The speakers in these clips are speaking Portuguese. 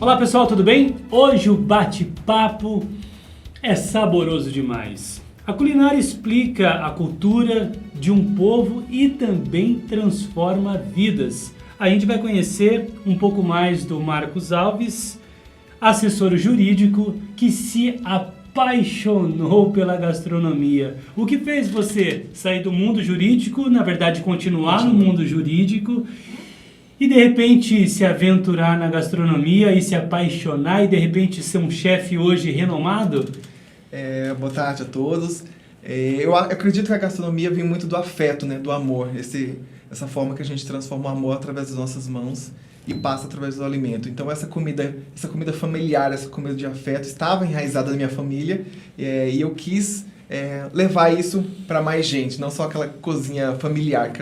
Olá pessoal, tudo bem? Hoje o bate-papo é saboroso demais. A culinária explica a cultura de um povo e também transforma vidas. A gente vai conhecer um pouco mais do Marcos Alves, assessor jurídico que se apaixonou pela gastronomia. O que fez você sair do mundo jurídico, na verdade continuar no mundo jurídico, e de repente se aventurar na gastronomia e se apaixonar e de repente ser um chefe hoje renomado? Boa tarde a todos. Eu acredito que a gastronomia vem muito do afeto, né, do amor. Essa forma que a gente transforma o amor através das nossas mãos e passa através do alimento. Então essa comida familiar, essa comida de afeto estava enraizada na minha família e eu quis levar isso para mais gente, não só aquela cozinha familiar.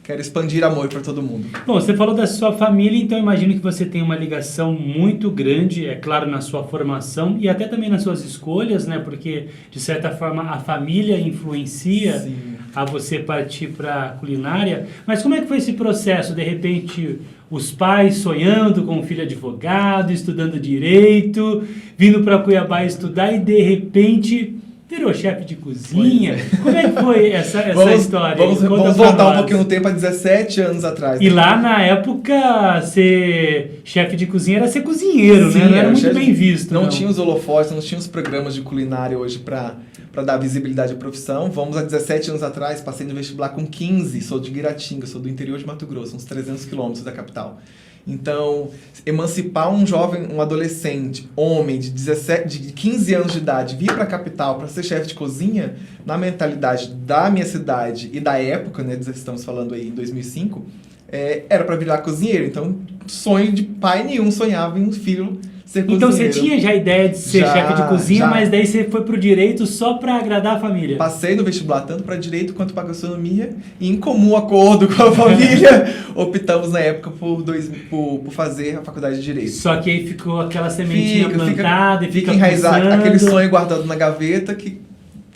Quero expandir amor para todo mundo. Bom, você falou da sua família, então eu imagino que você tem uma ligação muito grande, é claro, na sua formação e até também nas suas escolhas, né? Porque, de certa forma, a família influencia Sim. a você partir para a culinária. Mas como é que foi esse processo? De repente, os pais sonhando com um filho advogado, estudando direito, vindo para Cuiabá estudar e, de repente, virou chefe de cozinha. Como é que foi essa história? Vamos voltar um pouquinho no tempo, há 17 anos atrás. E lá, na época, ser chefe de cozinha era ser cozinheiro, Sim, né? Não era muito bem visto. Não tinha os holofotes, não tinha os programas de culinária hoje para dar visibilidade à profissão. Vamos a 17 anos atrás, passei no vestibular com 15, sou de Guiratinga, sou do interior de Mato Grosso, uns 300 quilômetros da capital. Então, emancipar um jovem, um adolescente, homem de 15 anos de idade, vir para a capital para ser chefe de cozinha, na mentalidade da minha cidade e da época, né, estamos falando aí em 2005, era para virar cozinheiro. Então, sonho de pai nenhum sonhava em um filho ser cozinheiro. Então você tinha já a ideia de ser chefe de cozinha, mas daí você foi pro direito só para agradar a família? Passei no vestibular tanto para direito quanto para gastronomia e em comum acordo com a família optamos na época por fazer a faculdade de direito. Só que aí ficou aquela sementinha plantada e fica enraizado, pensando. Aquele sonho guardado na gaveta que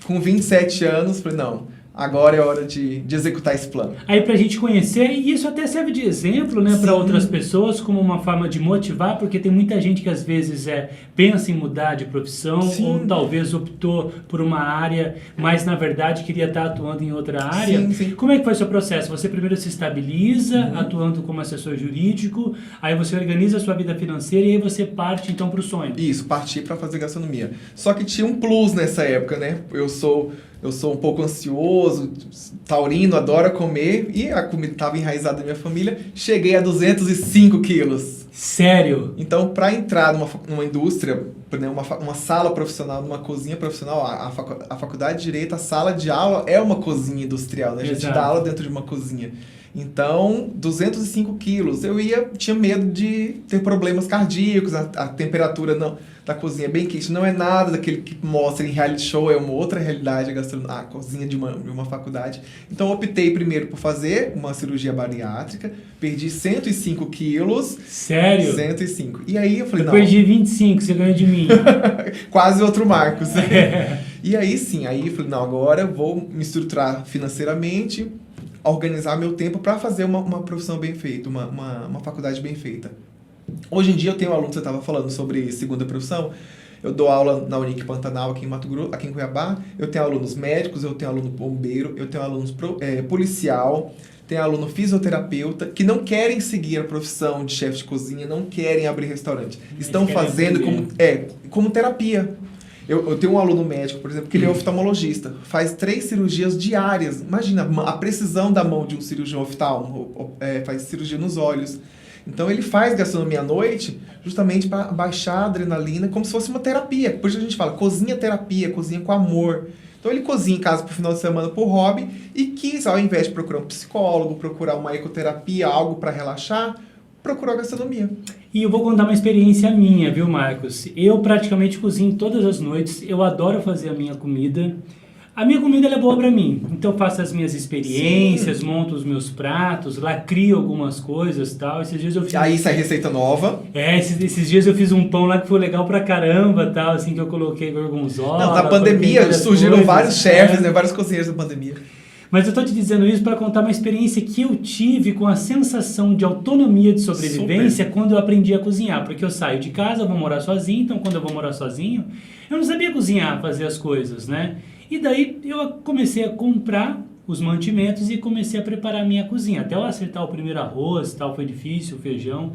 com 27 anos, falei, não, agora é hora de executar esse plano. Aí pra gente conhecer, e isso até serve de exemplo, né, para outras pessoas, como uma forma de motivar, porque tem muita gente que às vezes pensa em mudar de profissão, Sim. ou talvez optou por uma área, mas na verdade queria estar atuando em outra área. Sim. Como é que foi o seu processo? Você primeiro se estabiliza, atuando como assessor jurídico, aí você organiza a sua vida financeira e aí você parte então pro sonho. Isso, parti para fazer gastronomia. Só que tinha um plus nessa época, né? Eu sou um pouco ansioso, taurino, adoro comer, e a comida estava enraizada na minha família. Cheguei a 205 quilos. Sério? Então, para entrar numa indústria, né, uma sala profissional, numa cozinha profissional, a faculdade de Direito, a sala de aula é uma cozinha industrial, né? A gente dá aula dentro de uma cozinha. Então, 205 quilos. Eu tinha medo de ter problemas cardíacos, a temperatura da cozinha é bem quente, não é nada daquele que mostra em reality show, é uma outra realidade a cozinha de uma faculdade. Então, eu optei primeiro por fazer uma cirurgia bariátrica, perdi 105 quilos. Sério? 105. E aí eu falei, eu perdi 25, você ganhou de mim. Quase outro Marcos. E aí sim, eu falei, não, agora eu vou me estruturar financeiramente, organizar meu tempo para fazer uma profissão bem feita, uma faculdade bem feita. Hoje em dia eu tenho alunos, você estava falando sobre segunda profissão, eu dou aula na Unic Pantanal aqui em Mato Grosso, aqui em Cuiabá, eu tenho alunos médicos, eu tenho aluno bombeiro, eu tenho alunos policial, tenho aluno fisioterapeuta, que não querem seguir a profissão de chefe de cozinha, não querem abrir restaurante, estão fazendo como terapia. Eu tenho um aluno médico, por exemplo, que ele é oftalmologista, faz 3 cirurgias diárias. Imagina a precisão da mão de um cirurgião oftalmo, faz cirurgia nos olhos. Então ele faz gastronomia à noite justamente para baixar a adrenalina, como se fosse uma terapia. Por isso a gente fala cozinha terapia, cozinha com amor. Então ele cozinha em casa pro final de semana por hobby e quis, ao invés de procurar um psicólogo, procurar uma ecoterapia, algo para relaxar, procurou a gastronomia. E eu vou contar uma experiência minha, viu, Marcos? Eu praticamente cozinho todas as noites, eu adoro fazer a minha comida. A minha comida ela é boa pra mim, então eu faço as minhas experiências, Sim. monto os meus pratos, lá crio algumas coisas e tal. Esses dias eu fiz... Aí sai receita nova. Esses dias eu fiz um pão lá que foi legal pra caramba, tal, assim, que eu coloquei gorgonzola. Não, na pandemia surgiram vários chefes, né, vários cozinheiros na pandemia. Mas eu tô te dizendo isso para contar uma experiência que eu tive com a sensação de autonomia de sobrevivência quando eu aprendi a cozinhar. Porque eu saio de casa, eu vou morar sozinho, então quando eu vou morar sozinho, eu não sabia cozinhar, fazer as coisas, né? E daí eu comecei a comprar os mantimentos e comecei a preparar a minha cozinha. Até eu acertar o primeiro arroz, tal, foi difícil, o feijão.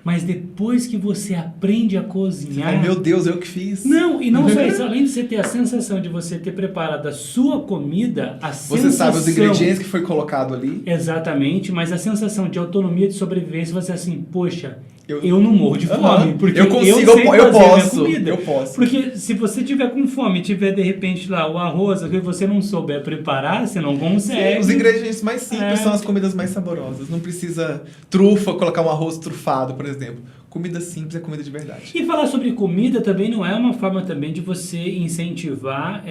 Mas depois que você aprende a cozinhar... Ai, meu Deus, eu que fiz. Não, e não só isso. Além de você ter a sensação de você ter preparado a sua comida, a sensação... Você sabe os ingredientes que foi colocado ali. Exatamente, mas a sensação de autonomia, de sobrevivência, você assim, poxa... Eu não morro de fome, porque eu consigo, eu sei fazer eu posso, minha comida. Eu posso. Porque se você tiver com fome e tiver de repente lá o arroz que você não souber preparar, você não consegue. Sim, os ingredientes mais simples são as comidas mais saborosas. Não precisa trufa, colocar um arroz trufado, por exemplo. Comida simples é comida de verdade. E falar sobre comida também não é uma forma também de você incentivar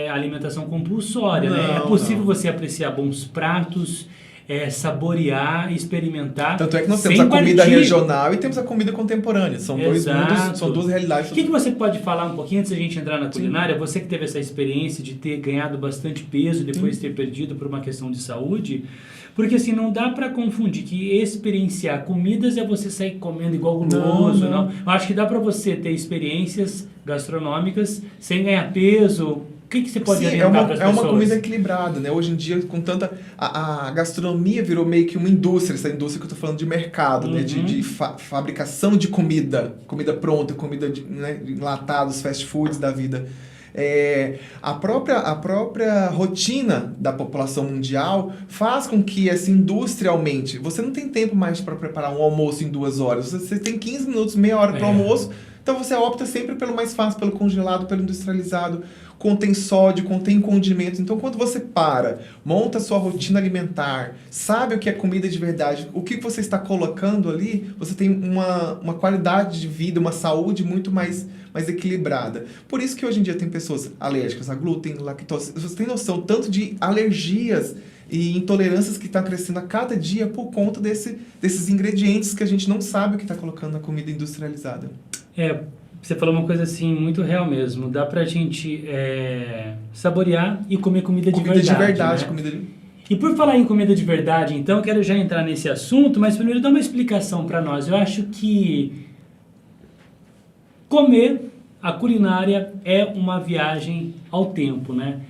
a alimentação compulsória, né? É possível você apreciar bons pratos, saborear, experimentar. Tanto é que nós temos a comida regional e temos a comida contemporânea. São dois mundos, são duas realidades. O que você pode falar um pouquinho antes da gente entrar na culinária? Você que teve essa experiência de ter ganhado bastante peso e depois ter perdido por uma questão de saúde. Porque assim, não dá pra confundir que experienciar comidas é você sair comendo igual guloso, não. Eu acho que dá pra você ter experiências gastronômicas sem ganhar peso. O que você pode orientar para as pessoas? É uma comida equilibrada, né? Hoje em dia, com tanta... A gastronomia virou meio que uma indústria, essa indústria que eu tô falando de mercado, né? De fabricação de comida pronta, comida enlatados, fast foods da vida. A própria rotina da população mundial faz com que essa indústria aumente. Você não tem tempo mais para preparar um almoço em 2 horas. Você tem 15 minutos, meia hora para o almoço. Então você opta sempre pelo mais fácil, pelo congelado, pelo industrializado. Contém sódio, contém condimentos. Então, quando você monta a sua rotina alimentar, sabe o que é comida de verdade, o que você está colocando ali, você tem uma qualidade de vida, uma saúde muito mais equilibrada. Por isso que hoje em dia tem pessoas alérgicas a glúten, lactose. Você tem noção tanto de alergias e intolerâncias que estão crescendo a cada dia por conta desses ingredientes que a gente não sabe o que está colocando na comida industrializada. Você falou uma coisa assim, muito real mesmo. Dá pra gente saborear e comer comida de verdade. Comida de verdade, né? Comida de... E por falar em comida de verdade, então, eu quero já entrar nesse assunto, mas primeiro dá uma explicação pra nós. Eu acho que comer, a culinária, é uma viagem ao tempo, né?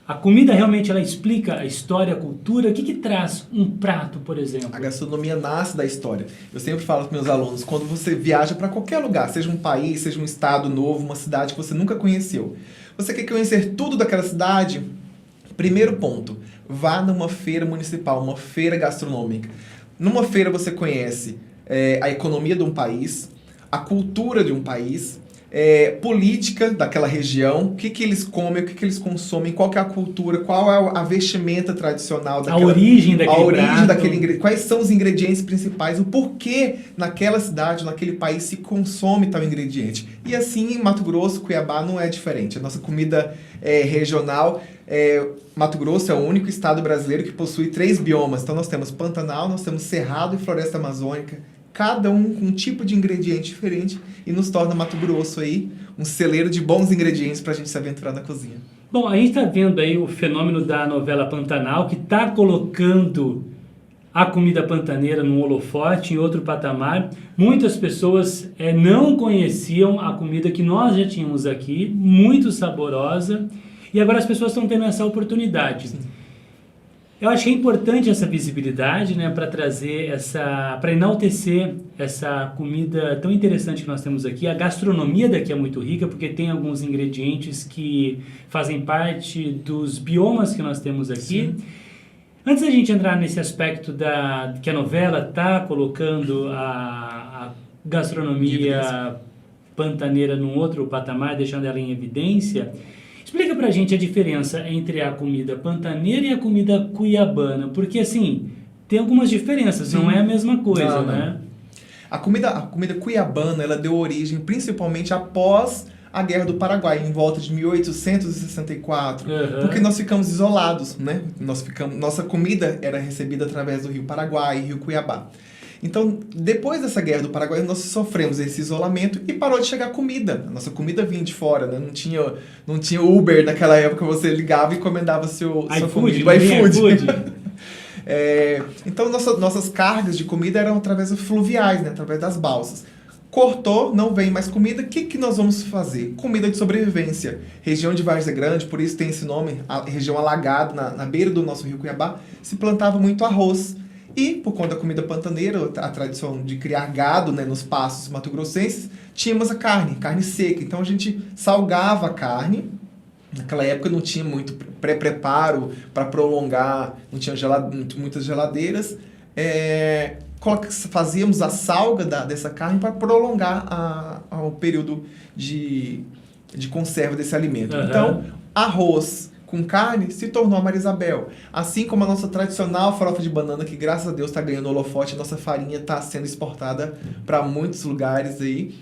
A comida realmente ela explica a história, a cultura. O que traz um prato, por exemplo? A gastronomia nasce da história. Eu sempre falo para meus alunos, quando você viaja para qualquer lugar, seja um país, seja um estado novo, uma cidade que você nunca conheceu, você quer conhecer tudo daquela cidade? Primeiro ponto, vá numa feira municipal, uma feira gastronômica. Numa feira você conhece a economia de um país, a cultura de um país, política daquela região, o que eles comem, o que eles consomem, qual que é a cultura, qual é a vestimenta tradicional daquela... A origem daquele ingrediente, quais são os ingredientes principais, o porquê naquela cidade, naquele país se consome tal ingrediente. E assim, em Mato Grosso, Cuiabá não é diferente. A nossa comida regional, Mato Grosso é o único estado brasileiro que possui 3 biomas. Então nós temos Pantanal, nós temos Cerrado e Floresta Amazônica, cada um com um tipo de ingrediente diferente e nos torna Mato Grosso aí um celeiro de bons ingredientes para a gente se aventurar na cozinha. Bom, a gente está vendo aí o fenômeno da novela Pantanal, que está colocando a comida pantaneira num holofote, em outro patamar. Muitas pessoas não conheciam a comida que nós já tínhamos aqui, muito saborosa, e agora as pessoas estão tendo essa oportunidade. Sim. Eu acho que é importante essa visibilidade, né, para trazer para enaltecer essa comida tão interessante que nós temos aqui. A gastronomia daqui é muito rica, porque tem alguns ingredientes que fazem parte dos biomas que nós temos aqui. Sim. Antes da gente entrar nesse aspecto que a novela está colocando a gastronomia pantaneira num outro patamar, deixando ela em evidência... Explica pra gente a diferença entre a comida pantaneira e a comida cuiabana, porque assim, tem algumas diferenças, não é a mesma coisa, né? A comida cuiabana, ela deu origem principalmente após a Guerra do Paraguai, em volta de 1864, porque nós ficamos isolados, né? Nossa comida era recebida através do Rio Paraguai e Rio Cuiabá. Então, depois dessa guerra do Paraguai, nós sofremos esse isolamento e parou de chegar comida. A nossa comida vinha de fora, né? Não tinha Uber naquela época, você ligava e encomendava sua comida. iFood. Então, nossas cargas de comida eram através dos fluviais, né? Através das balsas. Cortou, não vem mais comida, o que nós vamos fazer? Comida de sobrevivência. Região de Várzea Grande, por isso tem esse nome, a região alagada, na beira do nosso rio Cuiabá, se plantava muito arroz. E, por conta da comida pantaneira, a tradição de criar gado, né, nos pastos mato-grossenses, tínhamos a carne seca. Então, a gente salgava a carne. Naquela época não tinha muito pré-preparo para prolongar, não tinha muitas geladeiras. Fazíamos a salga dessa carne para prolongar o período de conserva desse alimento. Uhum. Então, arroz com carne se tornou a Maria Isabel. Assim como a nossa tradicional farofa de banana, que graças a Deus está ganhando holofote, a nossa farinha está sendo exportada para muitos lugares aí.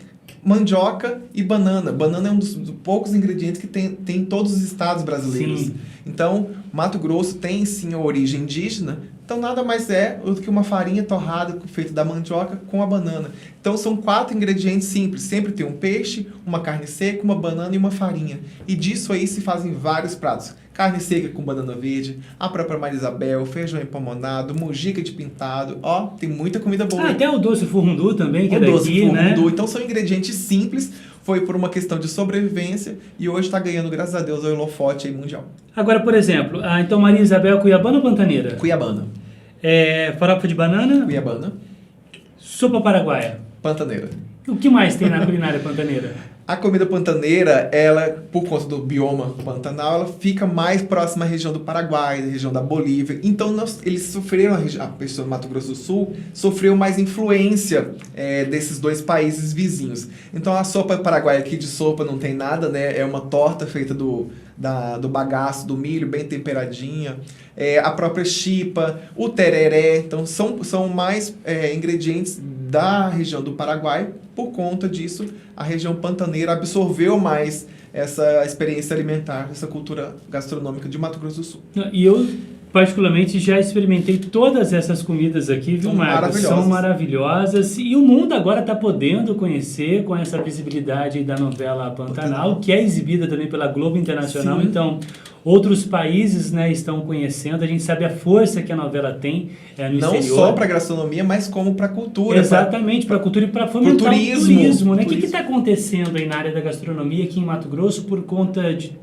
Mandioca e banana. Banana é um dos poucos ingredientes que tem em todos os estados brasileiros. Sim. Então, Mato Grosso tem sim a origem indígena, então nada mais é do que uma farinha torrada feita da mandioca com a banana. Então são 4 ingredientes simples, sempre tem um peixe, uma carne seca, uma banana e uma farinha. E disso aí se fazem vários pratos. Carne seca com banana verde, a própria Maria Isabel, feijão empomonado, mojica de pintado, tem muita comida boa. Até o doce furundu também, que é daqui, doce furundu, né? Então são ingredientes simples, foi por uma questão de sobrevivência e hoje está ganhando, graças a Deus, o holofote aí mundial. Agora, por exemplo, então Maria Isabel Cuiabana ou pantaneira? Cuiabana. Farofa de banana? Cuiabana. Sopa paraguaia? Pantaneira. O que mais tem na culinária pantaneira? A comida pantaneira, ela, por conta do bioma pantanal, ela fica mais próxima à região do Paraguai, da região da Bolívia. Então, eles sofreram, a pessoa do Mato Grosso do Sul sofreu mais influência desses 2 países vizinhos. Então, a sopa paraguaia aqui de sopa não tem nada, né? É uma torta feita do bagaço, do milho, bem temperadinha. A própria chipa, o tereré. Então, são mais ingredientes da região do Paraguai. Por conta disso, a região pantaneira absorveu mais essa experiência alimentar, essa cultura gastronômica de Mato Grosso do Sul. E eu, particularmente, já experimentei todas essas comidas aqui, viu, Marcos? São maravilhosas. E o mundo agora está podendo conhecer com essa visibilidade da novela Pantanal, que é exibida também pela Globo Internacional. Sim. Então, outros países, né, estão conhecendo. A gente sabe a força que a novela tem no exterior. Não só para a gastronomia, mas como para a cultura. Exatamente, para a cultura e para fomentar o turismo. Né? O que está acontecendo aí na área da gastronomia aqui em Mato Grosso por conta de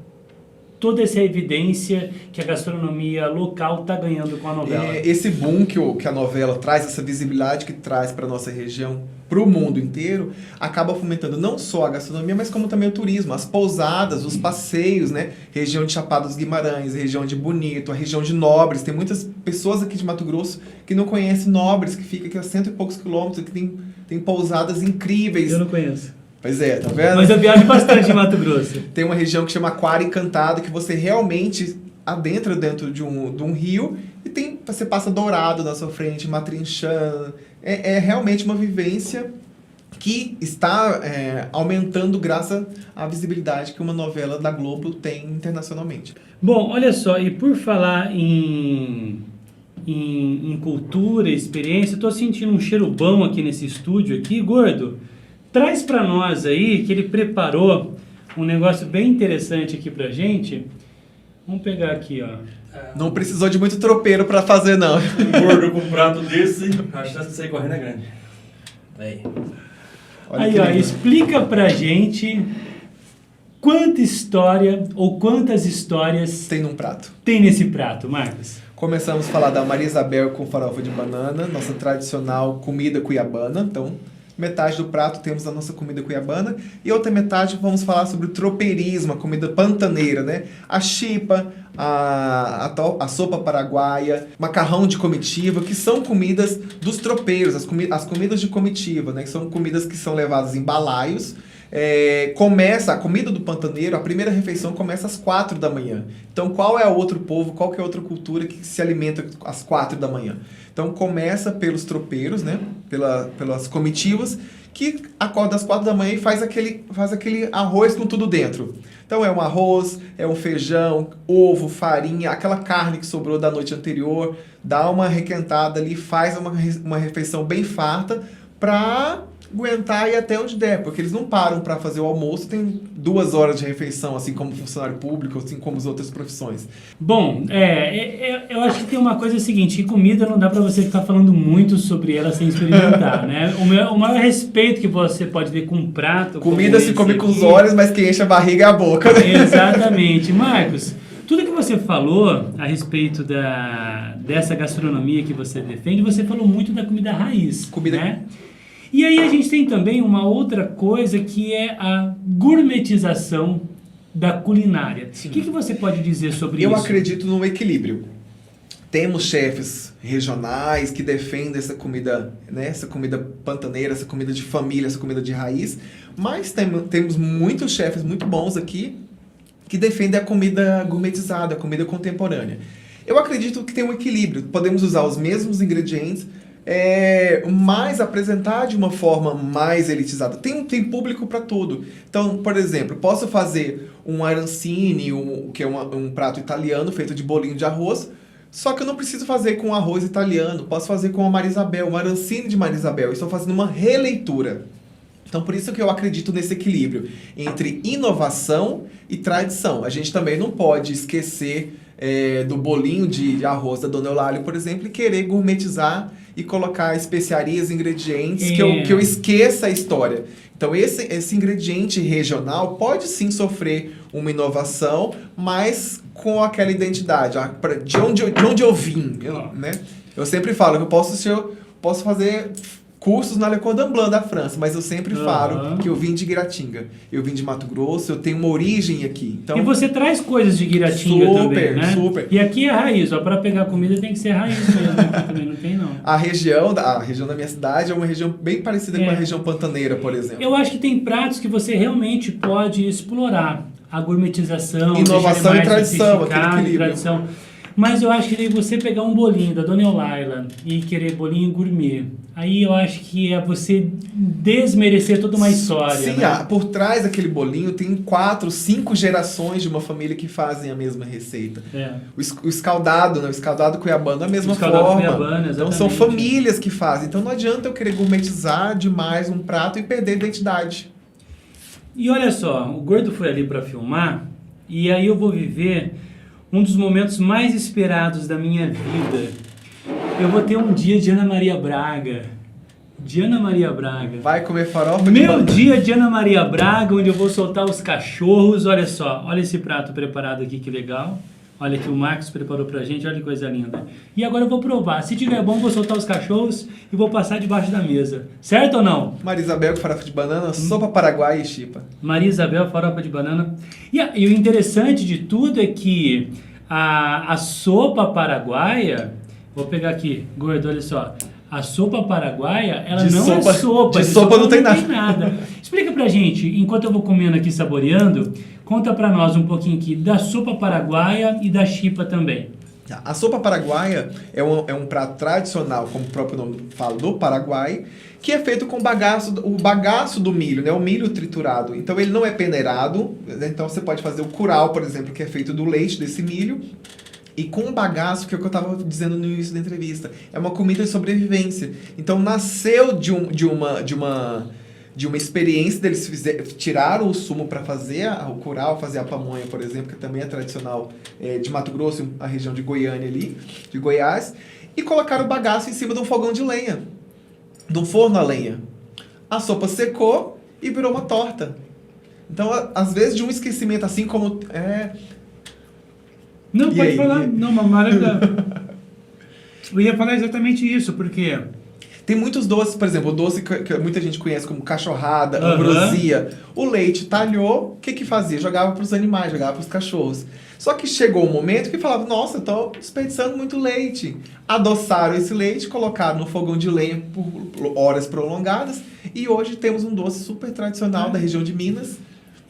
toda essa evidência que a gastronomia local está ganhando com a novela? Esse boom que a novela traz, essa visibilidade que traz para a nossa região, para o mundo inteiro, acaba fomentando não só a gastronomia, mas como também o turismo, as pousadas, os passeios, né? Região de Chapada dos Guimarães, região de Bonito, a região de Nobres. Tem muitas pessoas aqui de Mato Grosso que não conhecem Nobres, que fica aqui a 100 e poucos quilômetros, que tem pousadas incríveis. Eu não conheço. Pois é, tá vendo? Mas eu viajo bastante em Mato Grosso. Tem uma região que chama Aquário Encantado, que você realmente adentra dentro de um rio e você passa Dourado na sua frente, Matrinchã. É realmente uma vivência que está aumentando graças à visibilidade que uma novela da Globo tem internacionalmente. Bom, olha só, e por falar em cultura, experiência, eu tô sentindo um cheiro bom aqui nesse estúdio aqui, Gordo. Traz para nós aí que ele preparou um negócio bem interessante aqui pra gente. Vamos pegar aqui, ó. Não precisou de muito tropeiro para fazer, não. Um gordo com um prato desse, a chance de sair correndo é grande. Aí, ó, explica pra gente quanta história ou quantas histórias tem num prato. Tem nesse prato, Marcos. Começamos a falar da Maria Isabel com farofa de banana, nossa tradicional comida cuiabana. Então, metade do prato temos a nossa comida cuiabana e outra metade vamos falar sobre o tropeirismo, a comida pantaneira, né? A chipa, a sopa paraguaia, macarrão de comitiva, que são comidas dos tropeiros, as comidas de comitiva, né? Que são comidas que são levadas em balaios. A comida do pantaneiro, a primeira refeição começa às 4 da manhã. Então, qual é o outro povo, qual que é a outra cultura que se alimenta às 4 da manhã? Então, começa pelos tropeiros, né? Pelas comitivas, que acorda às 4 da manhã e faz aquele arroz com tudo dentro. Então é um arroz, é um feijão, ovo, farinha, aquela carne que sobrou da noite anterior, dá uma requentada ali, faz uma refeição bem farta para aguentar e até onde der, porque eles não param para fazer o almoço, tem 2 horas de refeição, assim como funcionário público, assim como as outras profissões. Bom, eu acho que tem uma coisa seguinte, que comida não dá para você ficar falando muito sobre ela sem experimentar, né? O maior respeito que você pode ter com um prato... Comida se come com os olhos, mas quem enche a barriga é a boca. Exatamente. Marcos, tudo que você falou a respeito dessa gastronomia que você defende, você falou muito da comida raiz, né? E aí a gente tem também uma outra coisa que é a gourmetização da culinária. Sim. O que você pode dizer sobre isso? Eu acredito no equilíbrio. Temos chefes regionais que defendem essa comida, né, essa comida pantaneira, essa comida de família, essa comida de raiz, mas temos muitos chefes muito bons aqui que defendem a comida gourmetizada, a comida contemporânea. Eu acredito que tem um equilíbrio. Podemos usar os mesmos ingredientes, mas apresentar de uma forma mais elitizada. Tem público para tudo. Então, por exemplo, posso fazer um arancine, que é um prato italiano feito de bolinho de arroz, só que eu não preciso fazer com arroz italiano. Posso fazer com a Marisabel, um arancine de Marisabel. Estou fazendo uma releitura. Então, por isso que eu acredito nesse equilíbrio entre inovação e tradição. A gente também não pode esquecer do bolinho de arroz da Dona Eulálio, por exemplo, e querer gourmetizar e colocar especiarias, ingredientes, que eu esqueça a história. Então, esse ingrediente regional pode sim sofrer uma inovação, mas com aquela identidade. De onde eu vim, né? Eu sempre falo que eu posso fazer cursos na Le Cordon Bleu da França, mas eu sempre falo que eu vim de Guiratinga, eu vim de Mato Grosso, eu tenho uma origem aqui. Então, e você traz coisas de Guiratinga também, né? Super. E aqui é raiz, para pegar comida tem que ser raiz mesmo, também não tem não. A região da minha cidade é uma região bem parecida com a região pantaneira, por exemplo. Eu acho que tem pratos que você realmente pode explorar. A gourmetização, inovação e tradição, aquele equilíbrio. Tradição. Mas eu acho que daí você pegar um bolinho da Dona Eulaila e querer bolinho gourmet, aí eu acho que é você desmerecer toda uma história. Sim, né? Por trás daquele bolinho tem 4, 5 gerações de uma família que fazem a mesma receita. O escaldado, né? O escaldado cuiabano da mesma forma. Cuiabano, então são famílias que fazem. Então não adianta eu querer gourmetizar demais um prato e perder a identidade. E olha só, o Gordo foi ali para filmar e aí eu vou viver um dos momentos mais esperados da minha vida. Eu vou ter um dia de Ana Maria Braga. Vai comer farofa? Meu dia de Ana Maria Braga, onde eu vou soltar os cachorros. Olha só, olha esse prato preparado aqui, que legal. Olha que o Marcos preparou pra gente, olha que coisa linda. E agora eu vou provar. Se tiver bom, vou soltar os cachorros e vou passar debaixo da mesa. Certo ou não? Marisabel com farofa de banana, sopa paraguaia e chipa. Maria Isabel, farofa de banana. E o interessante de tudo é que a sopa paraguaia... Vou pegar aqui, Gordo, olha só. A sopa paraguaia, ela não é sopa. De sopa não tem nada. Explica pra gente, enquanto eu vou comendo aqui, saboreando, conta pra nós um pouquinho aqui da sopa paraguaia e da chipa também. A sopa paraguaia é um prato tradicional, como o próprio nome fala, do Paraguai, que é feito com o bagaço do milho, né? O milho triturado. Então ele não é peneirado, então você pode fazer o curau, por exemplo, que é feito do leite desse milho, e com o bagaço, que é o que eu estava dizendo no início da entrevista. É uma comida de sobrevivência. Então nasceu de uma experiência deles tiraram o sumo para fazer o curau, fazer a pamonha, por exemplo, que também é tradicional de Mato Grosso, a região de Goiânia ali, de Goiás, e colocaram o bagaço em cima de um fogão de lenha, de um forno a lenha. A sopa secou e virou uma torta. Então, às vezes, de um esquecimento assim como... Não, pode falar. Não, maravilha. Eu ia falar exatamente isso, porque... Tem muitos doces, por exemplo, o doce que muita gente conhece como cachorrada, ambrosia. O leite talhou, o que fazia? Jogava para os animais, jogava para os cachorros. Só que chegou um momento que falava, nossa, estou desperdiçando muito leite. Adoçaram esse leite, colocaram no fogão de lenha por horas prolongadas, e hoje temos um doce super tradicional da região de Minas,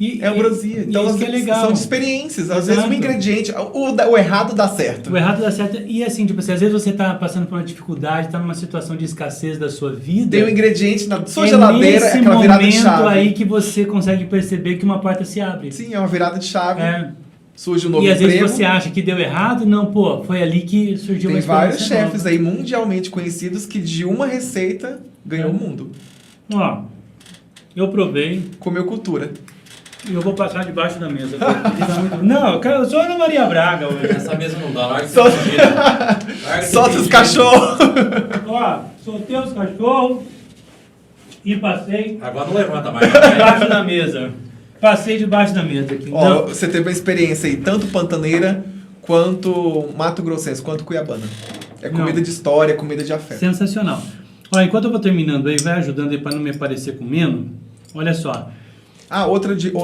É ambrosia. Então, isso que é legal. são experiências. Às Exato. vezes um ingrediente, o errado dá certo. O errado dá certo. E assim, tipo assim, às vezes você tá passando por uma dificuldade, tá numa situação de escassez da sua vida. Tem um ingrediente na sua geladeira, é aquela virada de nesse chave. momento aí que você consegue perceber que uma porta se abre. Sim, é uma virada de chave. É. Surge um novo E às vezes emprego. você acha que deu errado, não, pô, foi ali que surgiu Tem uma vários experiência chefes nova. aí mundialmente conhecidos que de uma receita ganhou o mundo. Ó, eu provei Comeu cultura. e eu vou passar debaixo da mesa. Não, eu sou Ana Maria Braga hoje. Essa mesa não dá, larga Solta- Larga Solta os cachorros. Ó, soltei os cachorros e passei Agora não levanta mais. debaixo da mesa. Passei debaixo da mesa aqui. Ó, Não. você teve uma experiência aí, tanto pantaneira, quanto Mato Grossense, quanto cuiabana. É comida Não. de história, comida de afeto. Sensacional. Ó, enquanto eu vou terminando aí, vai ajudando aí para não me aparecer comendo. Olha só. Ah,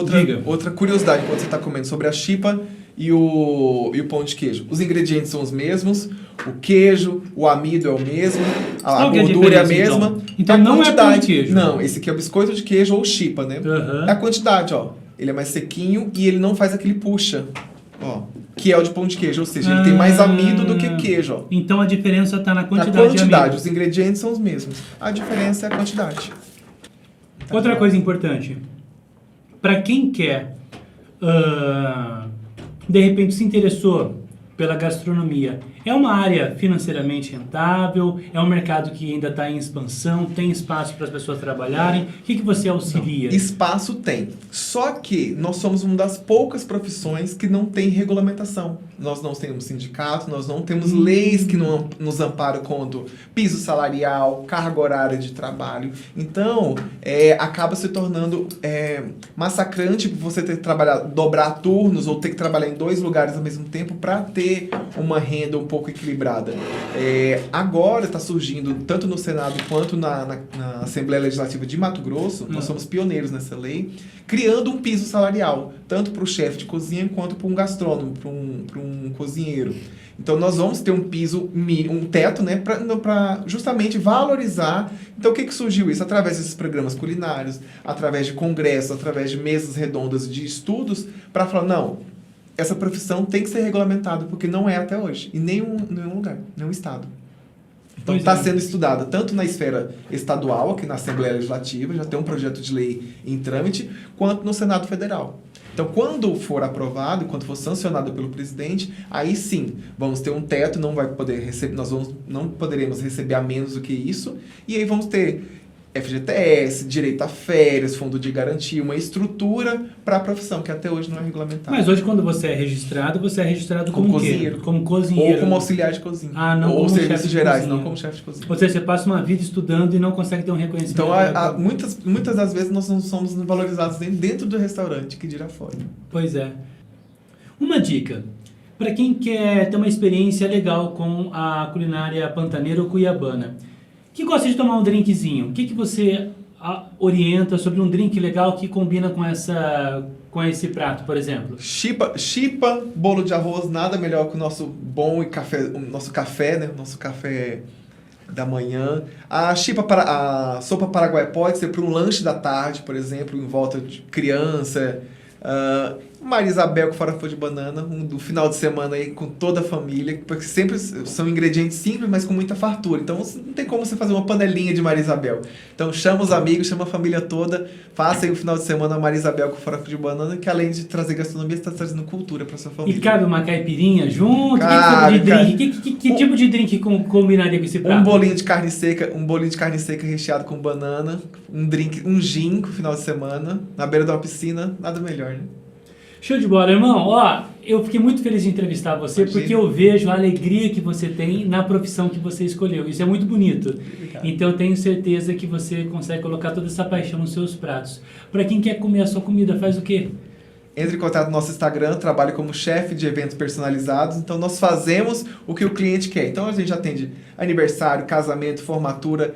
Diga. outra curiosidade quando você está comendo sobre a chipa e o pão de queijo. Os ingredientes são os mesmos, o queijo, o amido é o mesmo, a Qual que é a gordura é a diferença, mesma. então? Então a não é quantidade, pão de queijo. Não, esse aqui é o biscoito de queijo ou chipa, né? Aham. É a quantidade, ó. Ele é mais sequinho e ele não faz aquele puxa, ó. Que é o de pão de queijo, ou seja, ele tem mais amido do que queijo, ó. Então a diferença está na Na quantidade, quantidade, de amido. os ingredientes são os mesmos. A diferença é a quantidade. Outra coisa importante. Para quem quer, de repente se interessou pela gastronomia, é uma área financeiramente rentável? É um mercado que ainda está em expansão? Tem espaço para as pessoas trabalharem? O que você auxilia? Espaço tem. Só que nós somos uma das poucas profissões que não tem regulamentação. Nós não temos sindicato, nós não temos leis que nos amparam quanto piso salarial, carga horária de trabalho. Então, acaba se tornando massacrante você ter que trabalhar, dobrar turnos ou ter que trabalhar em 2 lugares ao mesmo tempo para ter uma renda um pouco equilibrada. Agora está surgindo, tanto no Senado quanto na Assembleia Legislativa de Mato Grosso, nós somos pioneiros nessa lei, criando um piso salarial, tanto para o chefe de cozinha quanto para um gastrônomo, para um cozinheiro. Então nós vamos ter um piso, um teto, né, para justamente valorizar. Então o que surgiu isso? Através desses programas culinários, através de congressos, através de mesas redondas de estudos, para falar, não, essa profissão tem que ser regulamentada, porque não é até hoje, em nenhum lugar, nenhum estado. Então está sendo estudada tanto na esfera estadual, aqui na Assembleia Legislativa, já tem um projeto de lei em trâmite, quanto no Senado Federal. Então, quando for aprovado, quando for sancionado pelo presidente, aí sim, vamos ter um teto, não poderemos receber a menos do que isso, e aí vamos ter FGTS, direito a férias, fundo de garantia, uma estrutura para a profissão, que até hoje não é regulamentada. Mas hoje, quando você é registrado como cozinheiro. quê? Como cozinheiro. Ou como auxiliar de cozinha. Ah, não ou como serviços chefe de gerais, cozinha. não como chefe de cozinha. Ou seja, você passa uma vida estudando e não consegue ter um reconhecimento. Então, muitas das vezes nós não somos valorizados dentro do restaurante, que dirá fora. Pois é. Uma dica. Para quem quer ter uma experiência legal com a culinária pantaneira ou cuiabana, que gosta de tomar um drinkzinho, o que você orienta sobre um drink legal que combina com esse prato, por exemplo? Chipa, bolo de arroz, nada melhor que o nosso bom nosso café, né? O nosso café da manhã. A sopa paraguai pode ser para um lanche da tarde, por exemplo, em volta de criança. Maria Isabel com farofa de banana, do final de semana aí com toda a família, porque sempre são ingredientes simples, mas com muita fartura. Então não tem como você fazer uma panelinha de Maria Isabel. Então chama os amigos, chama a família toda, faça aí o final de semana a Maria Isabel com farofa de banana, que além de trazer gastronomia, você está trazendo cultura para sua família. E cabe uma caipirinha junto? Cabe, que tipo de drink combinaria com esse prato? Um bolinho de carne seca recheado com banana, um gin com final de semana, na beira de uma piscina, nada melhor, né? Show de bola, irmão. Ó, eu fiquei muito feliz de entrevistar você, Imagina. porque eu vejo a alegria que você tem na profissão que você escolheu. Isso é muito bonito. Obrigado. Então eu tenho certeza que você consegue colocar toda essa paixão nos seus pratos. Para quem quer comer a sua comida, faz o quê? Entre em contato no nosso Instagram, trabalho como chefe de eventos personalizados, então nós fazemos o que o cliente quer. Então a gente atende aniversário, casamento, formatura.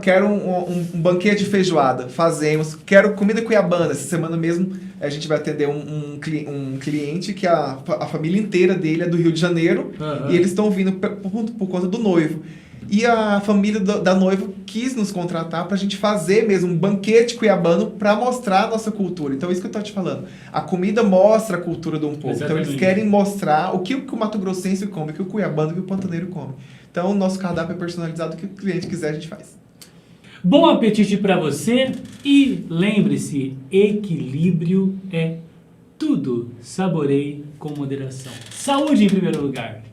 Quero um banquete de feijoada, fazemos. Quero comida cuiabana, essa semana mesmo a gente vai atender um cliente que a família inteira dele é do Rio de Janeiro, e eles estão vindo por conta do noivo. E a família da noiva quis nos contratar pra gente fazer mesmo um banquete cuiabano pra mostrar a nossa cultura. Então, isso que eu tô te falando. A comida mostra a cultura de um povo. Então, Exatamente. eles querem mostrar o que o Mato Grossense come, o que o cuiabano e o que o pantaneiro come. Então, o nosso cardápio é personalizado, o que o cliente quiser, a gente faz. Bom apetite para você e lembre-se, equilíbrio é tudo. Saboreie com moderação. Saúde em primeiro lugar.